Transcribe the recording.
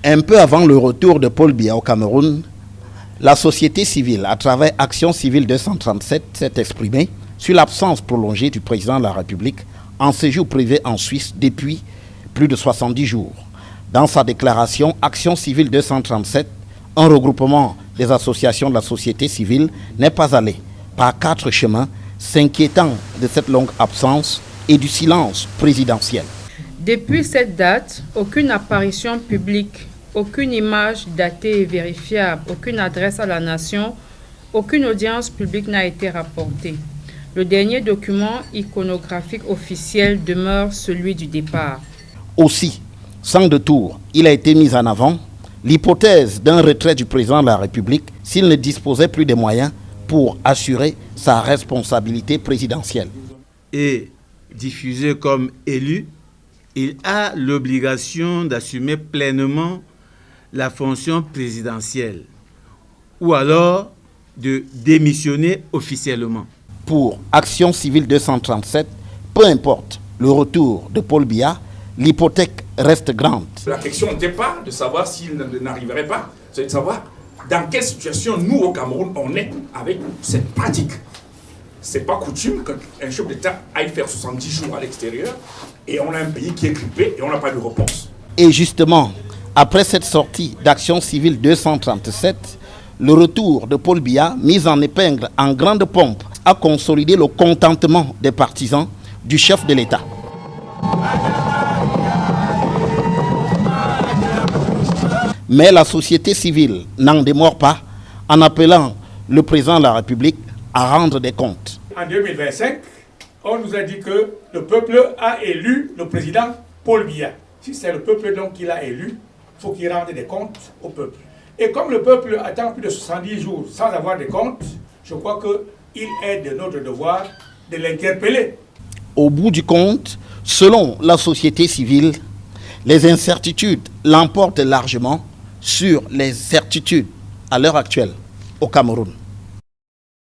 Un peu avant le retour de Paul Biya au Cameroun, la société civile, à travers Action civile 237, s'est exprimée sur l'absence prolongée du président de la République en séjour privé en Suisse depuis plus de 70 jours. Dans sa déclaration, Action civile 237, un regroupement des associations de la société civile, n'est pas allé par 4 chemins, s'inquiétant de cette longue absence et du silence présidentiel. Depuis cette date, aucune apparition publique, aucune image datée et vérifiable, aucune adresse à la nation, aucune audience publique n'a été rapportée. Le dernier document iconographique officiel demeure celui du départ. Aussi, sans détour, il a été mis en avant l'hypothèse d'un retrait du président de la République s'il ne disposait plus des moyens pour assurer sa responsabilité présidentielle. Et diffusé comme élu, il a l'obligation d'assumer pleinement la fonction présidentielle ou alors de démissionner officiellement. Pour Action civile 237, peu importe le retour de Paul Biya, l'hypothèque reste grande. La question n'était pas de savoir s'il n'arriverait pas, c'est de savoir dans quelle situation nous au Cameroun on est avec cette pratique. C'est pas coutume qu'un chef d'État aille faire 70 jours à l'extérieur et on a un pays qui est grippé et on n'a pas de réponse. Et justement, après cette sortie d'Action civile 237, le retour de Paul Biya, mis en épingle en grande pompe, a consolidé le contentement des partisans du chef de l'État. Mais la société civile n'en démord pas en appelant le président de la République à rendre des comptes. En 2025, on nous a dit que le peuple a élu le président Paul Biya. Si c'est le peuple donc qui l'a élu, il faut qu'il rende des comptes au peuple. Et comme le peuple attend plus de 70 jours sans avoir des comptes, je crois qu'il est de notre devoir de l'interpeller. Au bout du compte, selon la société civile, les incertitudes l'emportent largement sur les certitudes à l'heure actuelle au Cameroun.